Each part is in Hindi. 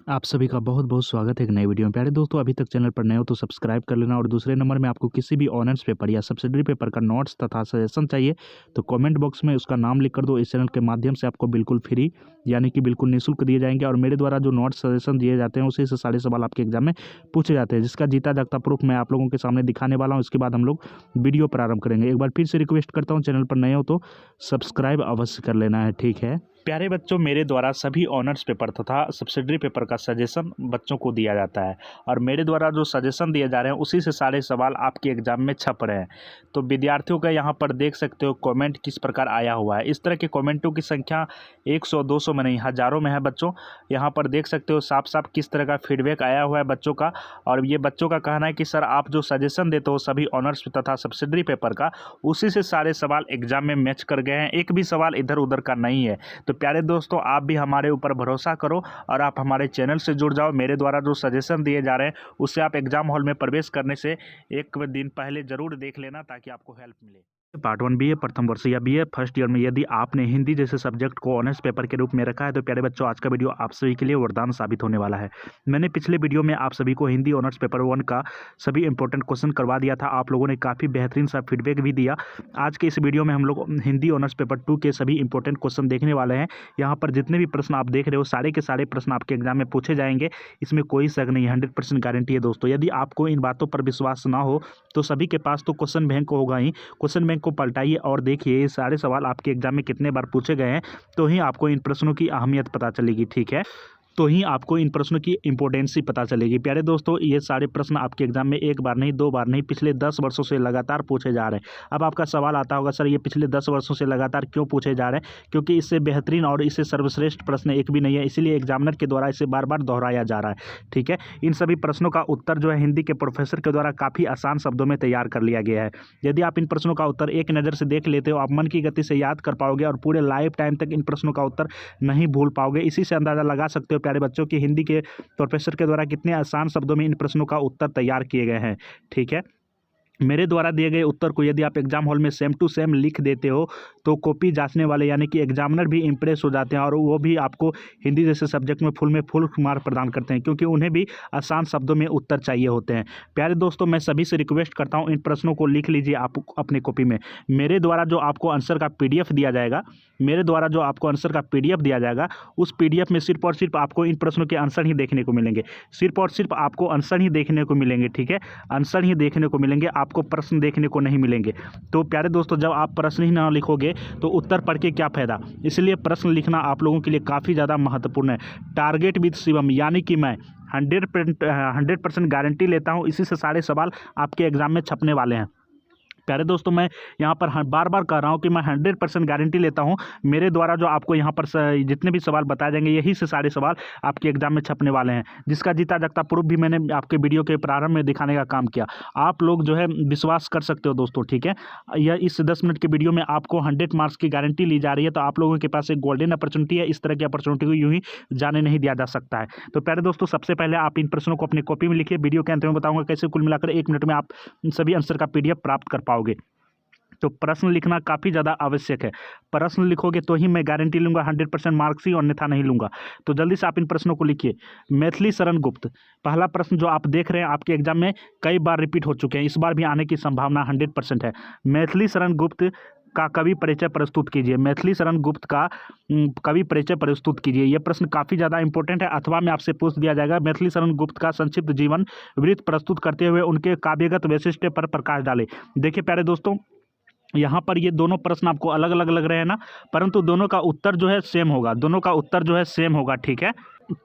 आप सभी का बहुत बहुत स्वागत है एक नए वीडियो में। प्यारे दोस्तों, अभी तक चैनल पर नए हो तो सब्सक्राइब कर लेना। और दूसरे नंबर में आपको किसी भी ऑनर्स पेपर या सब्सिडरी पेपर का नोट्स तथा सजेशन चाहिए तो कमेंट बॉक्स में उसका नाम लिख कर दो। इस चैनल के माध्यम से आपको बिल्कुल फ्री यानी कि बिल्कुल निःशुल्क दिए जाएंगे। और मेरे द्वारा जो नोट्स सजेशन दिए जाते हैं उसी से सारे सवाल आपके एग्जाम में पूछे जाते हैं, जिसका जीता जागता प्रूफ मैं आप लोगों के सामने दिखाने वाला हूँ। इसके बाद हम लोग वीडियो प्रारंभ करेंगे। एक बार फिर से रिक्वेस्ट करता हूँ, चैनल पर नए हो तो सब्सक्राइब अवश्य कर लेना है, ठीक है। प्यारे बच्चों, मेरे द्वारा सभी ऑनर्स पेपर तथा सब्सिडरी पेपर का सजेशन बच्चों को दिया जाता है और मेरे द्वारा जो सजेशन दिए जा रहे हैं उसी से सारे सवाल आपके एग्जाम में छप रहे हैं। तो विद्यार्थियों का यहाँ पर देख सकते हो कमेंट किस प्रकार आया हुआ है। इस तरह के कमेंटों की संख्या 100-200 में नहीं, हज़ारों में है बच्चों। यहाँ पर देख सकते हो साफ साफ किस तरह का फीडबैक आया हुआ है बच्चों का। और ये बच्चों का कहना है कि सर आप जो सजेशन देते हो सभी ऑनर्स तथा सब्सिडरी पेपर का, उसी से सारे सवाल एग्जाम में मैच कर गए हैं, एक भी सवाल इधर उधर का नहीं है। तो प्यारे दोस्तों, आप भी हमारे ऊपर भरोसा करो और आप हमारे चैनल से जुड़ जाओ। मेरे द्वारा जो सजेशन दिए जा रहे हैं उससे आप एग्जाम हॉल में प्रवेश करने से एक दिन पहले जरूर देख लेना ताकि आपको हेल्प मिले। पार्ट 1 बीए प्रथम वर्ष या बीए फर्स्ट ईयर में यदि आपने हिंदी जैसे सब्जेक्ट को ऑनर्स पेपर के रूप में रखा है तो प्यारे बच्चों, आज का वीडियो आप सभी के लिए वरदान साबित होने वाला है। मैंने पिछले वीडियो में आप सभी को हिंदी ऑनर्स पेपर 1 का सभी इंपॉर्टेंट क्वेश्चन करवा दिया था। आप लोगों ने काफ़ी बेहतरीन सा फीडबैक भी दिया। आज के इस वीडियो में हम लोग हिंदी ऑनर्स पेपर 2 के सभी इंपॉर्टेंट क्वेश्चन देखने वाले हैं। यहाँ पर जितने भी प्रश्न आप देख रहे हो सारे के सारे प्रश्न आपके एग्जाम में पूछे जाएंगे, इसमें कोई शक नहीं, 100% गारंटी है दोस्तों। यदि आपको इन बातों पर विश्वास ना हो तो सभी के पास तो क्वेश्चन बैंक होगा ही। क्वेश्चन बैंक को पलटाइए और देखिए ये सारे सवाल आपके एग्जाम में कितने बार पूछे गए हैं, तो ही आपको इन प्रश्नों की अहमियत पता चलेगी, ठीक है। तो ही आपको इन प्रश्नों की इंपॉर्टेंसी पता चलेगी। प्यारे दोस्तों, ये सारे प्रश्न आपके एग्जाम में एक बार नहीं, 2 बार नहीं, पिछले 10 वर्षों से लगातार पूछे जा रहे हैं। अब आपका सवाल आता होगा, सर ये पिछले 10 वर्षों से लगातार क्यों पूछे जा रहे हैं? क्योंकि इससे बेहतरीन और इससे सर्वश्रेष्ठ प्रश्न एक भी नहीं है, इसीलिए एग्जामिनर के द्वारा इसे बार बार दोहराया जा रहा है, ठीक है। इन सभी प्रश्नों का उत्तर जो है हिंदी के प्रोफेसर के द्वारा काफ़ी आसान शब्दों में तैयार कर लिया गया है। यदि आप इन प्रश्नों का उत्तर एक नज़र से देख लेते हो, आप मन की गति से याद कर पाओगे और पूरे लाइफ टाइम तक इन प्रश्नों का उत्तर नहीं भूल पाओगे। इसी से अंदाज़ा लगा सकते हो प्यारे बच्चों की हिंदी के प्रोफेसर के द्वारा कितने आसान शब्दों में इन प्रश्नों का उत्तर तैयार किए गए हैं, ठीक है। मेरे द्वारा दिए गए उत्तर को यदि आप एग्जाम हॉल में सेम टू सेम लिख देते हो तो कॉपी जांचने वाले यानी कि एग्जामिनर भी इंप्रेस हो जाते हैं और वो भी आपको हिंदी जैसे सब्जेक्ट में फुल मार्क प्रदान करते हैं, क्योंकि उन्हें भी आसान शब्दों में उत्तर चाहिए होते हैं। प्यारे दोस्तों, मैं सभी से रिक्वेस्ट करता हूँ इन प्रश्नों को लिख लीजिए आप अपने कॉपी में। मेरे द्वारा जो आपको आंसर का PDF दिया जाएगा, उस PDF में सिर्फ और सिर्फ आपको इन प्रश्नों के आंसर ही देखने को मिलेंगे। सिर्फ और सिर्फ आपको आंसर ही देखने को मिलेंगे, ठीक है। आंसर ही देखने को मिलेंगे, आपको प्रश्न देखने को नहीं मिलेंगे। तो प्यारे दोस्तों, जब आप प्रश्न ही ना लिखोगे तो उत्तर पढ़ के क्या फ़ायदा। इसलिए प्रश्न लिखना आप लोगों के लिए काफ़ी ज़्यादा महत्वपूर्ण है। टारगेट विद शिवम यानी कि मैं 100% गारंटी लेता हूँ, इसी से सारे सवाल आपके एग्जाम में छपने वाले हैं। प्यारे दोस्तों, मैं यहाँ पर बार बार कह रहा हूँ कि मैं 100% गारंटी लेता हूँ। मेरे द्वारा जो आपको यहाँ पर जितने भी सवाल बताए जाएंगे यही से सारे सवाल आपके एग्जाम में छपने वाले हैं, जिसका जीता जागता प्रूफ भी मैंने आपके वीडियो के प्रारंभ में दिखाने का काम किया। आप लोग जो है विश्वास कर सकते हो दोस्तों, ठीक है। यह इस 10 मिनट के वीडियो में आपको 100 मार्क्स की गारंटी ली जा रही है, तो आप लोगों के पास एक गोल्डन अपॉर्चुनिटी है। इस तरह की अपॉर्चुनिटी को यूँ ही जाने नहीं दिया जा सकता है। तो प्यारे दोस्तों, सबसे पहले आप इन प्रश्नों को अपनी कॉपी में लिखिए। वीडियो के अंत में बताऊँगा कैसे कुल मिलाकर 1 मिनट में आप सभी आंसर का PDF प्राप्त कर पाओगे। तो प्रश्न लिखना काफ़ी ज़्यादा आवश्यक है। प्रश्न लिखोगे तो ही मैं गारंटी लूँगा 100% मार्क्स ही, अन्यथा नहीं लूँगा। तो जल्दी से आप इन प्रश्नों को लिखिए। मैथिली शरण गुप्त, पहला प्रश्न जो आप देख रहे हैं आपके एग्जाम में कई बार रिपीट हो चुके हैं, इस बार भी आने की संभावना 100% है। मैथिली शरण गुप्त का कवि परिचय प्रस्तुत कीजिए। मैथिली शरण गुप्त का कवि परिचय प्रस्तुत कीजिए। यह प्रश्न काफ़ी ज़्यादा इंपॉर्टेंट है, अथवा में आपसे पूछ दिया जाएगा। मैथिली शरण गुप्त का संक्षिप्त जीवन वृत्त प्रस्तुत करते हुए उनके काव्यगत वैशिष्ट्य पर प्रकाश डाले। देखिए प्यारे दोस्तों, यहाँ पर ये दोनों प्रश्न आपको अलग अलग लग रहे हैं ना, परंतु दोनों का उत्तर जो है सेम होगा, ठीक है।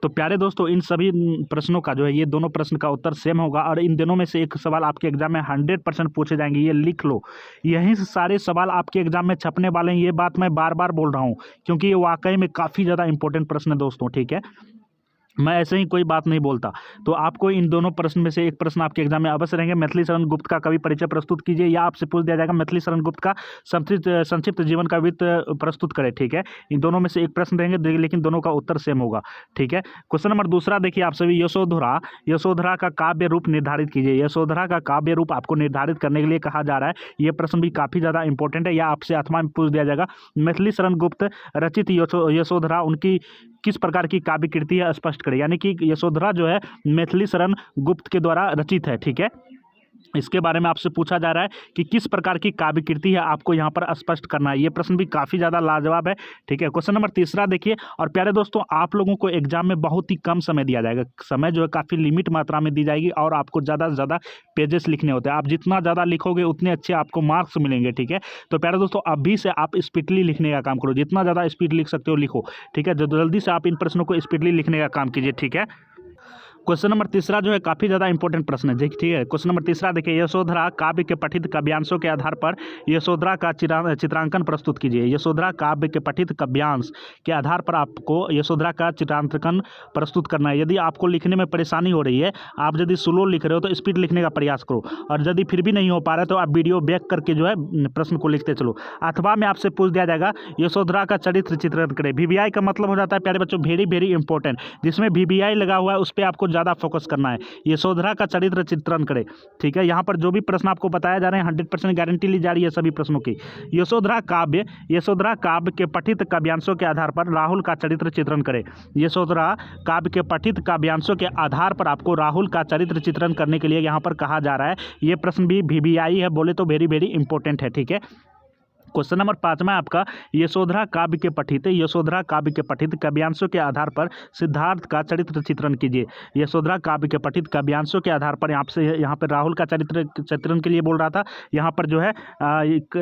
तो प्यारे दोस्तों, इन सभी प्रश्नों का जो है ये दोनों प्रश्न का उत्तर सेम होगा और इन दोनों में से एक सवाल आपके एग्जाम में 100% पूछे जाएंगे, ये लिख लो। यहीं से सारे सवाल आपके एग्जाम में छपने वाले हैं। ये बात मैं बार बार बोल रहा हूँ क्योंकि ये वाकई में काफ़ी ज़्यादा इंपॉर्टेंट प्रश्न है दोस्तों, ठीक है। मैं ऐसे ही कोई बात नहीं बोलता। तो आपको इन दोनों प्रश्न में से एक प्रश्न आपके एग्जाम में अवश्य रहेंगे। मैथिली शरण गुप्त का कवि परिचय प्रस्तुत कीजिए, या आपसे पूछ दिया जाएगा मैथिली शरण गुप्त का संक्षिप्त जीवन का वृत्त प्रस्तुत करें, ठीक है। इन दोनों में से एक प्रश्न रहेंगे, लेकिन दोनों का उत्तर सेम होगा, ठीक है। क्वेश्चन नंबर दूसरा देखिए आप सभी, यशोधरा का काव्य रूप निर्धारित कीजिए। यशोधरा का काव्य रूप आपको निर्धारित करने के लिए कहा जा रहा है। यह प्रश्न भी काफ़ी ज़्यादा इंपॉर्टेंट है, या आपसे अथवा में पूछ दिया जाएगा मैथिली शरण गुप्त रचित यशोधरा उनकी किस प्रकार की काव्य कृति है स्पष्ट करें, यानी कि यशोधरा जो है मैथिली शरण गुप्त के द्वारा रचित है। ठीक है, इसके बारे में आपसे पूछा जा रहा है कि किस प्रकार की काव्य कृति है, आपको यहाँ पर स्पष्ट करना है। ये प्रश्न भी काफ़ी ज़्यादा लाजवाब है। ठीक है, क्वेश्चन नंबर तीसरा देखिए। और प्यारे दोस्तों, आप लोगों को एग्जाम में बहुत ही कम समय दिया जाएगा, समय जो है काफ़ी लिमिट मात्रा में दी जाएगी और आपको ज़्यादा से ज़्यादा पेजेस लिखने होते हैं। आप जितना ज़्यादा लिखोगे उतने अच्छे आपको मार्क्स मिलेंगे। ठीक है, तो प्यारे दोस्तों अभी से आप स्पीडली लिखने का काम करो, जितना ज़्यादा स्पीड लिख सकते हो लिखो। ठीक है, जल्दी से आप इन प्रश्नों को स्पीडली लिखने का काम कीजिए। ठीक है, क्वेश्चन नंबर तीसरा जो है काफ़ी ज़्यादा इंपॉर्टेंट प्रश्न है। ठीक है, क्वेश्चन नंबर तीसरा देखिए। यशोधरा काव्य के पठित काव्यांशों के आधार पर यशोधरा का चित्रांकन प्रस्तुत कीजिए। यशोधरा काव्य के पठित काव्यांश के आधार पर आपको यशोधरा का चित्रांकन प्रस्तुत करना है। यदि आपको लिखने में परेशानी हो रही है, आप यदि स्लो लिख रहे हो तो स्पीड लिखने का प्रयास करो, और यदि फिर भी नहीं हो पा रहा है तो आप वीडियो बैक करके जो है प्रश्न को लिखते चलो। अथवा में आपसे पूछ दिया जाएगा यशोधरा का चरित्र चित्रण करें। VVI का मतलब हो जाता है प्यारे बच्चों वेरी वेरी इंपॉर्टेंट, जिसमें VVI लगा हुआ है उस पर आपको ज़्यादा फोकस करना है। यशोधरा का चरित्र चित्रण करें। ठीक है, यहाँ पर जो भी प्रश्न आपको बताया जा रहे हैं 100% गारंटी ली जा रही है सभी प्रश्नों की। यशोधरा काव्य के पठित काव्यांशों के आधार पर राहुल का चरित्र चित्रण करें। यशोधरा काव्य के पठित काव्यांशों के आधार पर आपको राहुल का चरित्र चित्रण करने के लिए यहाँ पर कहा जा रहा है। ये प्रश्न भी VVI है, बोले तो वेरी वेरी इंपॉर्टेंट है। ठीक है, क्वेश्चन नंबर 5 में आपका यशोधरा काव्य के पठित काव्यांशों के आधार पर सिद्धार्थ का चरित्र चित्रण कीजिए। यशोधरा काव्य के पठित काव्यांशों के आधार पर यहाँ पर राहुल का चरित्र चित्रण के लिए बोल रहा था। यहाँ पर जो है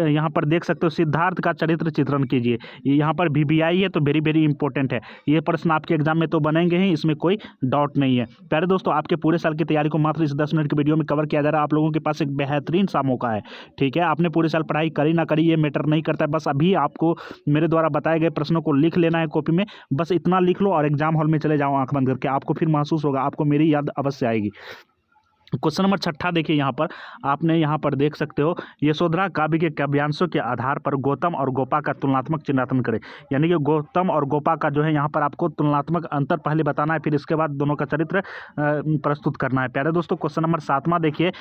यहाँ पर देख सकते हो सिद्धार्थ का चरित्र चित्रण कीजिए। यहाँ पर VVI है तो वेरी वेरी इंपॉर्टेंट है। ये प्रश्न आपके एग्जाम में तो बनेंगे ही, इसमें कोई डाउट नहीं है। प्यारे दोस्तों, आपके पूरे साल की तैयारी को मात्र इस 10 मिनट की वीडियो में कवर किया जा रहा है। आप लोगों के पास एक बेहतरीन सा मौका है। ठीक है, आपने पूरे साल पढ़ाई करी ना करी ये मैटर नहीं करता है, बस अभी आपको मेरे द्वारा बताए गए प्रश्नों को लिख लेना है कॉपी में। बस इतना लिख लो और एग्जाम हॉल में चले जाओ आंख बंद करके, आपको फिर महसूस होगा, आपको मेरी याद अवश्य आएगी। क्वेश्चन नंबर 6 देखिए। यहाँ पर आपने यहाँ पर देख सकते हो यशोधरा काव्य के काव्यांशों के आधार पर गौतम और गोपा का तुलनात्मक चिन्हांकन करें। यानी कि गौतम और गोपा का जो है यहाँ पर आपको तुलनात्मक अंतर पहले बताना है, फिर इसके बाद दोनों का चरित्र प्रस्तुत करना है। प्यारे दोस्तों, क्वेश्चन नंबर 7 देखिए।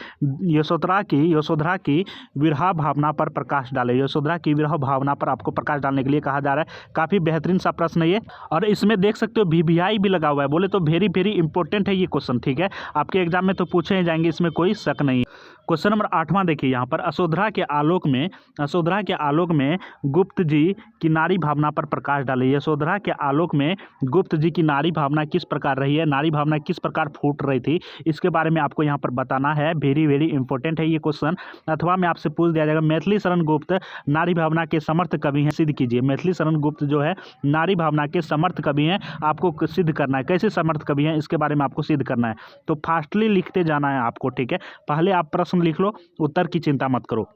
यशोधरा की विरह भावना पर प्रकाश डाले। यशोधरा की विरह भावना पर आपको प्रकाश डालने के लिए कहा जा रहा है। काफ़ी बेहतरीन सा प्रश्न है ये, और इसमें देख सकते हो VVI भी लगा हुआ है, बोले तो वेरी वेरी इंपॉर्टेंट है ये क्वेश्चन। ठीक है, आपके एग्जाम में तो पूछे जाएंगे, इसमें कोई शक नहीं। क्वेश्चन नंबर 8 देखिए। यहाँ पर यशोधरा के आलोक में गुप्त जी की नारी भावना पर प्रकाश डाले। यशोधरा के आलोक में गुप्त जी की नारी भावना किस प्रकार रही है, नारी भावना किस प्रकार फूट रही थी, इसके बारे में आपको यहाँ पर बताना है। वेरी वेरी इंपॉर्टेंट है ये क्वेश्चन। अथवा में आपसे पूछ दिया जाएगा मैथिली शरण गुप्त नारी भावना के समर्थ कवि हैं, सिद्ध कीजिए। मैथिली शरण गुप्त जो है नारी भावना के समर्थ कवि हैं, आपको सिद्ध करना है। कैसे समर्थ कवि हैं इसके बारे में आपको सिद्ध करना है, तो फास्टली लिखते जाना है आपको। ठीक है, पहले आप प्रश्न लिख लो, उत्तर की चिंता मत करो।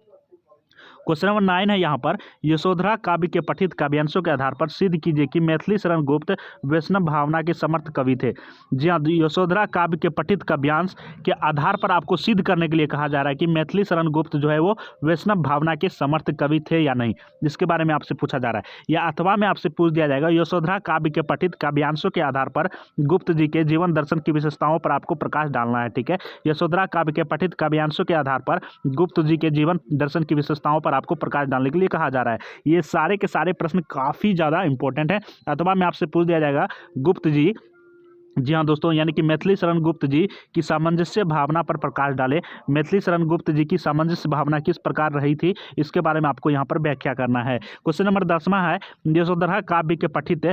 क्वेश्चन नंबर 9 है यहाँ पर। यशोधरा काव्य के पठित काव्यांशों के आधार पर सिद्ध कीजिए कि मैथिली शरण गुप्त वैष्णव भावना के समर्थ कवि थे। जी हाँ, यशोधरा काव्य के पठित काव्यांश के आधार पर आपको सिद्ध करने के लिए कहा जा रहा है कि मैथिली शरण गुप्त जो है वो वैष्णव भावना के समर्थ कवि थे या नहीं, जिसके बारे में आपसे पूछा जा रहा है। या अथवा में आपसे पूछ दिया जाएगा यशोधरा काव्य के पठित काव्यांशों के आधार पर गुप्त जी के जीवन दर्शन की विशेषताओं पर आपको प्रकाश डालना है। ठीक है, यशोधरा काव्य के पठित काव्यांशों के आधार पर गुप्त जी के जीवन दर्शन की विशेषताओं पर आपको प्रकाश डालने के लिए कहा जा रहा है। ये सारे के सारे प्रश्न काफी ज्यादा इंपॉर्टेंट है। अथवा में आपसे पूछ दिया जाएगा गुप्त जी, जी हाँ दोस्तों, यानी कि मैथिली शरण गुप्त जी की सामंजस्य भावना पर प्रकाश डाले। मैथिली शरण गुप्त जी की सामंजस्य भावना किस प्रकार रही थी, इसके बारे में आपको यहाँ पर व्याख्या करना है। क्वेश्चन नंबर 10 है। यशोधरा काव्य के पठित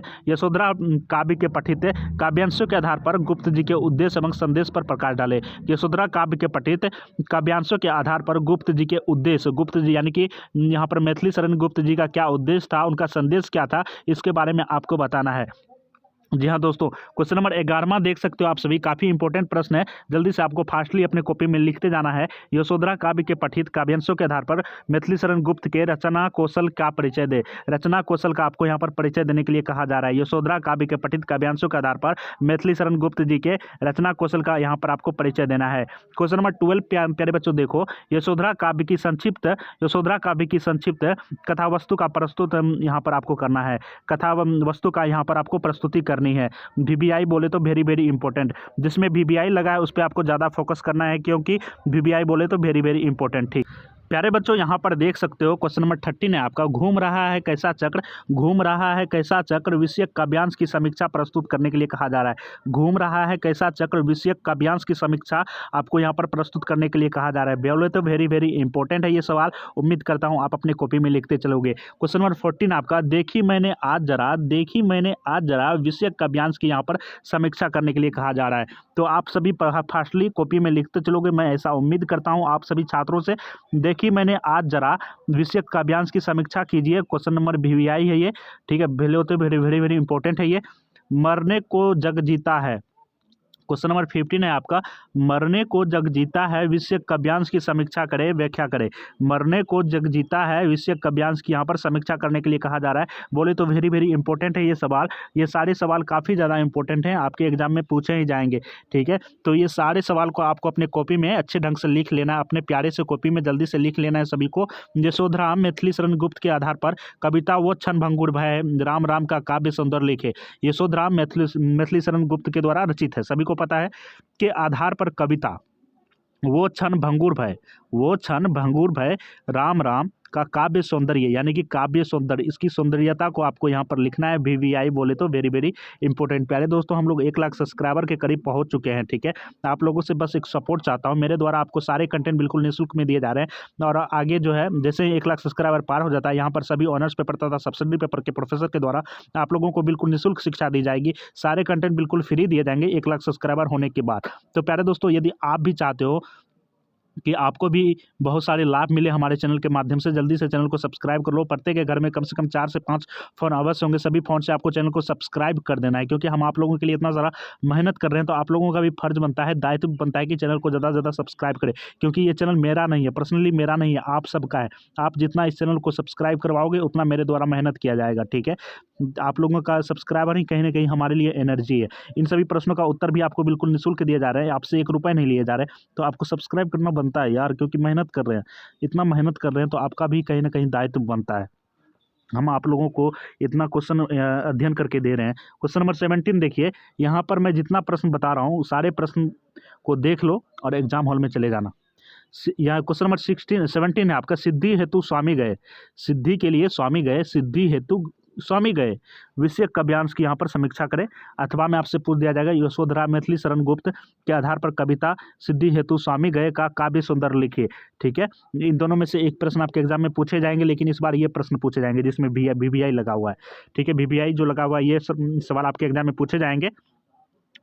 काव्यांशों के आधार पर गुप्त जी के उद्देश्य एवं संदेश पर प्रकाश डाले। यशोधरा काव्य के पठित काव्यांशों के आधार पर गुप्त जी के उद्देश्य, गुप्त जी यानी कि यहाँ पर मैथिली शरण गुप्त जी का क्या उद्देश्य था, उनका संदेश क्या था, इसके बारे में आपको बताना है। जी हाँ दोस्तों, क्वेश्चन नंबर 11 देख सकते हो आप सभी, काफी इंपॉर्टेंट प्रश्न है, जल्दी से आपको फास्टली अपने कॉपी में लिखते जाना है। यशोधरा काव्य के पठित काव्यांशों के आधार पर मैथिली शरण गुप्त के रचना कौशल का परिचय दे। रचना कौशल का आपको यहाँ पर परिचय देने के लिए कहा जा रहा है। यशोधरा काव्य के पठित काव्यांशों के आधार पर मैथिली शरण गुप्त जी के रचना कौशल का यहाँ पर आपको परिचय देना है। क्वेश्चन नंबर 12 प्यारे बच्चों देखो, यशोधरा काव्य की संक्षिप्त कथा वस्तु का प्रस्तुत यहाँ पर आपको करना है। कथा वस्तु का यहाँ पर आपको प्रस्तुति करनी है। VVI बोले तो वेरी वेरी इंपॉर्टेंट, जिसमें VVI लगा है उस पर आपको ज़्यादा फोकस करना है, क्योंकि VVI बोले तो वेरी वेरी इंपॉर्टेंट। ठीक, प्यारे बच्चों यहाँ पर देख सकते हो क्वेश्चन नंबर 13 है आपका, घूम रहा है कैसा चक्र, घूम रहा है कैसा चक्र विषयक काव्यांश की समीक्षा प्रस्तुत करने के लिए कहा जा रहा है। घूम रहा है कैसा चक्र विषयक काव्यांश की समीक्षा आपको यहाँ पर प्रस्तुत करने के लिए कहा जा रहा है। बोले तो वेरी वेरी इंपॉर्टेंट है ये सवाल, उम्मीद करता हूँ आप अपने कॉपी में लिखते चलोगे। क्वेश्चन नंबर 14 आपका, देखी मैंने आज जरा विषयक काव्यांश की यहाँ पर समीक्षा करने के लिए कहा जा रहा है। तो आप सभी फास्टली कॉपी में लिखते चलोगे, मैं ऐसा उम्मीद करता हूँ आप सभी छात्रों से। देखिए मैंने आज जरा विषयक काव्यांश की समीक्षा कीजिए। क्वेश्चन नंबर VVI है ये, ठीक है, वेरी वेरी वेरी इंपॉर्टेंट है ये। मरने को जग जीता है, क्वेश्चन नंबर 15 है आपका, मरने को जग जीता है विषयक काव्यांश की समीक्षा करे, व्याख्या करे। मरने को जग जीता है विषयक काव्यांश की यहाँ पर समीक्षा करने के लिए कहा जा रहा है। बोले तो वेरी वेरी इंपॉर्टेंट है ये सवाल, ये सारे सवाल काफ़ी ज़्यादा इंपॉर्टेंट हैं, आपके एग्जाम में पूछे ही जाएंगे, ठीक है। तो ये सारे सवाल को आपको अपने कॉपी में अच्छे ढंग से लिख लेना है, अपने प्यारे से कॉपी में जल्दी से लिख लेना है सभी को। यशोधराम मैथिली शरण गुप्त के आधार पर कविता वो क्षण भंगुर भय राम राम का काव्य सौंदर्य लिखे। यशोधराम मैथिली शरण गुप्त के द्वारा रचित है, सभी को पता है, के आधार पर कविता वो क्षण भंगुर भय राम राम का काव्य सौंदर्य, यानी कि काव्य सौंदर्य, इसकी सौंदर्यता को आपको यहाँ पर लिखना है। VVI बोले तो वेरी वेरी इंपॉर्टेंट। प्यारे दोस्तों हम लोग 1 लाख सब्सक्राइबर के करीब पहुँच चुके हैं, ठीक है। आप लोगों से बस एक सपोर्ट चाहता हूँ, मेरे द्वारा आपको सारे कंटेंट बिल्कुल निःशुल्क में दिए जा रहे हैं। और आगे जो है जैसे ही 1 लाख सब्सक्राइबर पार हो जाता है, यहाँ पर सभी ऑनर्स पेपर तथा सब्सिडी पेपर के प्रोफेसर के द्वारा आप लोगों को बिल्कुल निःशुल्क शिक्षा दी जाएगी, सारे कंटेंट बिल्कुल फ्री दिए जाएंगे 1 लाख सब्सक्राइबर होने के बाद। तो प्यारे दोस्तों यदि आप भी चाहते हो कि आपको भी बहुत सारे लाभ मिले हमारे चैनल के माध्यम से, जल्दी से चैनल को सब्सक्राइब कर लो। प्रत्येक के घर में कम से कम 4 से 5 फ़ोन अवश्य होंगे, सभी फ़ोन से आपको चैनल को सब्सक्राइब कर देना है, क्योंकि हम आप लोगों के लिए इतना सारा मेहनत कर रहे हैं। तो आप लोगों का भी फर्ज बनता है, दायित्व बनता है कि चैनल को ज़्यादा से ज़्यादा सब्सक्राइब करें, क्योंकि ये चैनल मेरा नहीं है, पर्सनली मेरा नहीं है, आप सबका है। आप जितना इस चैनल को सब्सक्राइब करवाओगे उतना मेरे द्वारा मेहनत किया जाएगा, ठीक है। आप लोगों का सब्सक्राइबर ही कहीं ना कहीं हमारे लिए एनर्जी है। इन सभी प्रश्नों का उत्तर भी आपको बिल्कुल निःशुल्क दिए जा रहे हैं, आपसे 1 रुपये नहीं लिए जा रहे, तो आपको सब्सक्राइब करना बनता है यार, क्योंकि मेहनत कर रहे हैं, इतना मेहनत कर रहे हैं, तो आपका भी कहीं ना कहीं दायित्व बनता है। हम आप लोगों को इतना क्वेश्चन अध्ययन करके दे रहे हैं। क्वेश्चन नंबर 17 देखिए, यहाँ पर मैं जितना प्रश्न बता रहा हूँ सारे प्रश्न को देख लो और एग्जाम हॉल में चले जाना। यहाँ क्वेश्चन नंबर 17 है आपका, सिद्धि हेतु स्वामी गए, सिद्धि के लिए स्वामी गए, सिद्धि हेतु स्वामी गए विषयक काव्यांश की यहाँ पर समीक्षा करें। अथवा में आपसे पूछ दिया जाएगा, यशोधरा मैथिली शरण गुप्त के आधार पर कविता सिद्धि हेतु स्वामी गए का काव्य सौंदर्य लिखिए, ठीक है। इन दोनों में से एक प्रश्न आपके एग्जाम में पूछे जाएंगे, लेकिन इस बार ये प्रश्न पूछे जाएंगे जिसमें VVI लगा हुआ है, ठीक है। VVI जो लगा हुआ है ये सवाल आपके एग्जाम में पूछे जाएंगे,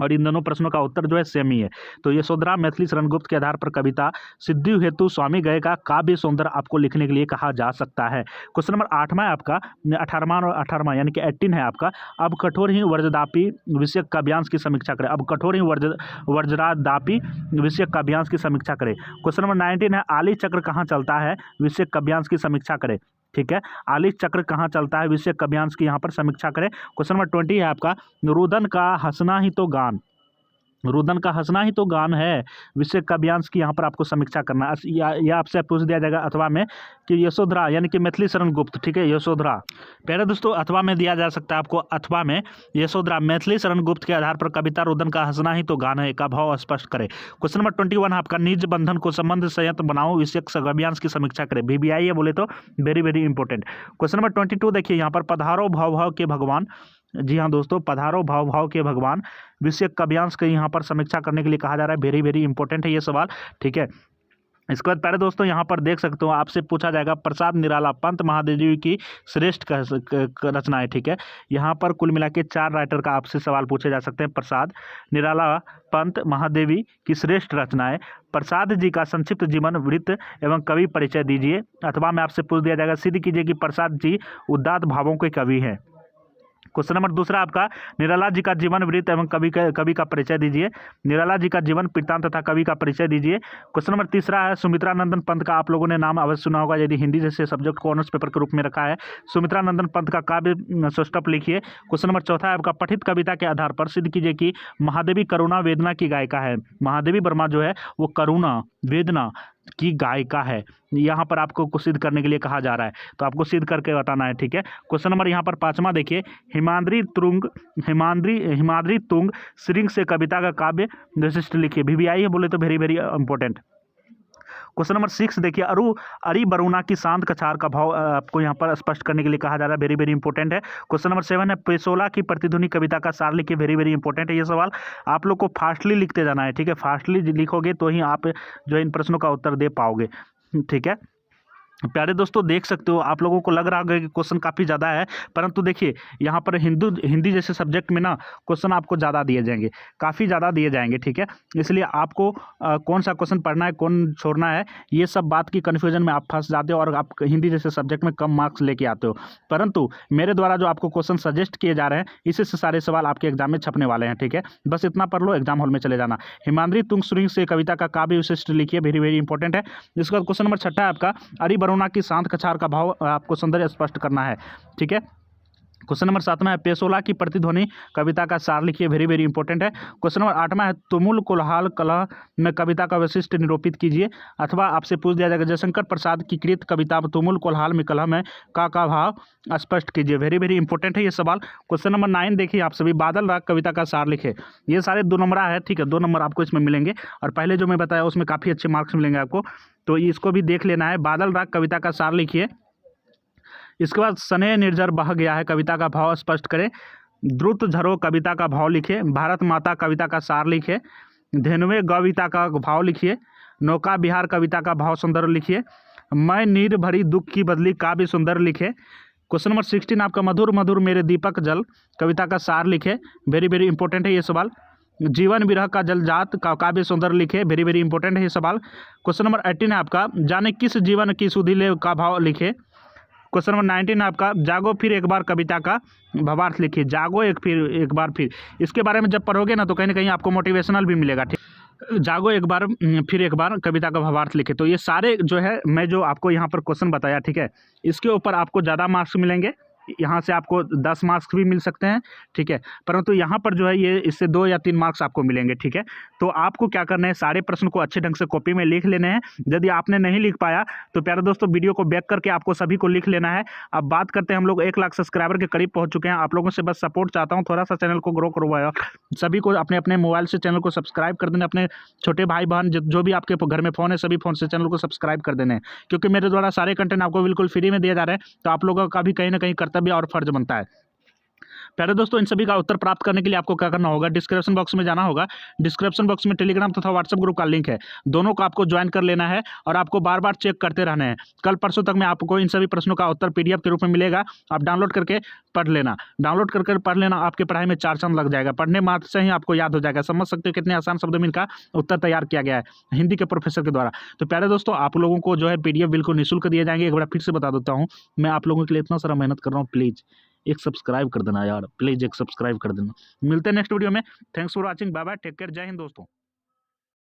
और इन दोनों प्रश्नों का उत्तर जो है सेम ही है। तो यशोधरा मैथिली शरण गुप्त के आधार पर कविता सिद्धि हेतु स्वामी गए का काव्य सौंदर्य आपको लिखने के लिए कहा जा सकता है। क्वेश्चन नंबर 8वां है आपका, 18वां यानी कि 18 है आपका, अब कठोर ही वर्जदापी विषयक काव्यांश की समीक्षा करें। अब कठोर ही वर्जदापी विषयक काव्यांश की समीक्षा करें। क्वेश्चन नंबर 19 है, आली चक्र कहाँ चलता है विषयक काव्यांश की समीक्षा करें, ठीक है। आली चक्र कहाँ चलता है विषय काव्यांश की यहाँ पर समीक्षा करें। क्वेश्चन नंबर 20 है आपका, रुदन का हंसना ही तो गान, रुदन का हंसना ही तो गान है विषय काव्यांश की यहाँ पर आपको समीक्षा करना है। यह आपसे पूछ दिया जाएगा अथवा में कि यशोधरा यानी कि मैथिली शरण गुप्त, ठीक है, यशोधरा। पहले दोस्तों अथवा में दिया जा सकता है आपको, अथवा में यशोधरा मैथिली शरण गुप्त के आधार पर कविता रुदन का हंसना ही तो गान है का भाव स्पष्ट करे। क्वेश्चन नंबर 21 आपका, निज बंधन को संबंध संयंत्र बनाओ विषयक काव्यांश की समीक्षा करें। VVI है बोले तो very very important. Question number 22 देखिए, यहाँ पर पधारो भाव भाव के भगवान, जी हाँ दोस्तों, पधारो भाव भाव के भगवान विषयक काव्यांश की यहाँ पर समीक्षा करने के लिए कहा जा रहा है। वेरी वेरी इंपॉर्टेंट है ये सवाल, ठीक है। इसके बाद प्यारे दोस्तों यहाँ पर देख सकते हो, आपसे पूछा जाएगा प्रसाद निराला पंत महादेवी की श्रेष्ठ रचना है, ठीक है। यहाँ पर कुल मिला के 4 राइटर का आपसे सवाल पूछे जा सकते हैं। प्रसाद निराला पंत महादेवी की श्रेष्ठ रचना है। प्रसाद जी का संक्षिप्त जीवन वृत्त एवं कवि परिचय दीजिए। अथवा में आपसे पूछ दिया जाएगा, सिद्ध कीजिए कि प्रसाद जी उदात्त भावों के कवि हैं। क्वेश्चन नंबर 2 आपका, निराला जी का जीवन वृत्त एवं कवि का परिचय दीजिए। निराला जी का जीवन वृत्तांत तथा कवि का परिचय दीजिए। क्वेश्चन नंबर 3 है, सुमित्रानंदन पंत का आप लोगों ने नाम अवश्य सुना होगा यदि हिंदी जैसे सब्जेक्ट को ऑनर्स पेपर के रूप में रखा है। सुमित्रानंदन पंत का काव्य सौष्ठव लिखिए। क्वेश्चन नंबर 4 है आपका, पठित कविता के आधार पर सिद्ध कीजिए कि महादेवी करुणा वेदना की गायिका है। महादेवी वर्मा जो है वो करुणा वेदना की गायिका है। यहाँ पर आपको सिद्ध करने के लिए कहा जा रहा है, तो आपको सिद्ध करके बताना है, ठीक है। क्वेश्चन नंबर यहाँ पर 5वां देखिए, हिमाद्री तुंग श्रृंग से कविता का काव्य विशिष्ट लिखिए। VVI है बोले तो very very important. Question number 6 देखिए, अरी बरुणा की शांत कछार का भाव आपको यहाँ पर स्पष्ट करने के लिए कहा जा रहा है। वेरी वेरी इंपॉर्टेंट है। क्वेश्चन नंबर 7 है, पेशोला की प्रतिध्वनि कविता का सार लिखिए। वेरी वेरी इंपॉर्टेंट है ये सवाल। आप लोग को फास्टली लिखते जाना है, ठीक है। फास्टली लिखोगे तो ही आप जो इन प्रश्नों का उत्तर दे पाओगे, ठीक है। प्यारे दोस्तों, देख सकते हो आप लोगों को लग रहा होगा कि क्वेश्चन काफ़ी ज़्यादा है, परंतु देखिए यहाँ पर हिंदी जैसे सब्जेक्ट में ना क्वेश्चन आपको ज़्यादा दिए जाएंगे, काफ़ी ज़्यादा दिए जाएंगे, ठीक है। इसलिए आपको कौन सा क्वेश्चन पढ़ना है, कौन छोड़ना है, ये सब बात की कन्फ्यूजन में आप फंस जाते हो और आप हिंदी जैसे सब्जेक्ट में कम मार्क्स लेके आते हो। परंतु मेरे द्वारा जो आपको क्वेश्चन सजेस्ट किए जा रहे हैं, इसी से सारे सवाल आपके एग्जाम में छपने वाले हैं, ठीक है। बस इतना पढ़ लो, एग्जाम हॉल में चले जाना। हिमाद्री तुंगसुरी से कविता का काव्य विशिष्ट लिखिए। वेरी वेरी इंपॉर्टेंट है। इसके बाद क्वेश्चन नंबर 6 है आपका, अरी बरुणा की शांत कछार का भाव आपको सौंदर्य स्पष्ट करना है, ठीक है। क्वेश्चन नंबर 7 है, पेशोला की प्रतिध्वनि कविता का सार लिखिए। वेरी वेरी इंपॉर्टेंट है। क्वेश्चन नंबर 8 है, तुमुल कोलाहल कलह में कविता का वैशिष्ट निरूपित कीजिए। अथवा आपसे पूछ दिया जाएगा, जयशंकर प्रसाद की कृत कविता तुमुल कोलाहल में कलह में का भाव स्पष्ट कीजिए। वेरी वेरी इंपॉर्टेंट है ये सवाल। क्वेश्चन नंबर 9 देखिए, आप सभी बादल राग कविता का सार लिखे। ये सारे 2 नंबर है, ठीक है। 2 नंबर आपको इसमें मिलेंगे और पहले जो मैं बताया उसमें काफ़ी अच्छे मार्क्स मिलेंगे आपको, तो इसको भी देख लेना है। बादल राग कविता का सार लिखिए। इसके बाद स्नेह निर्झर बह गया है कविता का भाव स्पष्ट करें। द्रुत झरो कविता का भाव लिखिए। भारत माता कविता का सार लिखिए। धेनुए कविता का भाव लिखिए। नौका बिहार कविता का भाव सुंदर लिखिए। मैं नीर भरी दुख की बदली काव्य सुंदर लिखे। क्वेश्चन नंबर 16 आपका, मधुर मधुर मेरे दीपक जल कविता का सार लिखे। वेरी वेरी इंपॉर्टेंट है ये सवाल। जीवन विरह का जलजात का काव्य सुंदर लिखे। वेरी वेरी इंपॉर्टेंट है ये सवाल। क्वेश्चन नंबर 18 है आपका, जाने किस जीवन की सुधि ले का भाव लिखे। क्वेश्चन नंबर 19 आपका, जागो फिर एक बार कविता का भावार्थ लिखिए। जागो एक बार फिर, इसके बारे में जब पढ़ोगे ना तो कहीं ना कहीं आपको मोटिवेशनल भी मिलेगा, ठीक। जागो एक बार फिर एक बार कविता का भावार्थ लिखे। तो ये सारे जो है मैं जो आपको यहाँ पर क्वेश्चन बताया, ठीक है, इसके ऊपर आपको ज़्यादा मार्क्स मिलेंगे। यहाँ से आपको 10 मार्क्स भी मिल सकते हैं, ठीक है। परंतु यहाँ पर जो है ये इससे 2 या 3 मार्क्स आपको मिलेंगे, ठीक है। तो आपको क्या करना है, सारे प्रश्न को अच्छे ढंग से कॉपी में लिख लेने हैं। यदि आपने नहीं लिख पाया तो प्यारे दोस्तों वीडियो को बैक करके आपको सभी को लिख लेना है। अब बात करते हैं, हम लोग 1 लाख सब्सक्राइबर के करीब पहुँच चुके हैं। आप लोगों से बस सपोर्ट चाहता हूँ, थोड़ा सा चैनल को ग्रो करवाया। सभी को अपने अपने मोबाइल से चैनल को सब्सक्राइब कर देना। अपने छोटे भाई बहन जो भी आपके घर में फ़ोन है, सभी फ़ोन से चैनल को सब्सक्राइब कर देने हैं, क्योंकि मेरे द्वारा सारे कंटेंट आपको बिल्कुल फ्री में दिए जा रहे हैं। तो आप लोगों का भी कहीं ना कहीं कर्तव्य और फर्ज बनता है। प्यारे दोस्तों, इन सभी का उत्तर प्राप्त करने के लिए आपको क्या करना होगा, डिस्क्रिप्शन बॉक्स में जाना होगा। डिस्क्रिप्शन बॉक्स में टेलीग्राम तथा व्हाट्सएप ग्रुप का लिंक है, दोनों को आपको ज्वाइन कर लेना है और आपको बार बार चेक करते रहना है। कल परसों तक में आपको इन सभी प्रश्नों का उत्तर PDF के रूप में मिलेगा। आप डाउनलोड करके पढ़ लेना। डाउनलोड करके पढ़ लेना, आपके पढ़ाई में 4 चांद लग जाएगा। पढ़ने मात्र से ही आपको याद हो जाएगा। समझ सकते हो कितने आसान शब्दों में इनका उत्तर तैयार किया गया है हिंदी के प्रोफेसर के द्वारा। तो प्यारे दोस्तों, आप लोगों को जो है PDF बिल्कुल निःशुल्क दिए जाएंगे। एक बार फिर से बता देता हूँ, मैं आप लोगों के लिए इतना सारा मेहनत कर रहा हूँ, प्लीज़ एक सब्सक्राइब कर देना यार, प्लीज़ एक सब्सक्राइब कर देना। मिलते हैं नेक्स्ट वीडियो में। Thanks for watching, bye bye, take care, जय हिंद दोस्तों।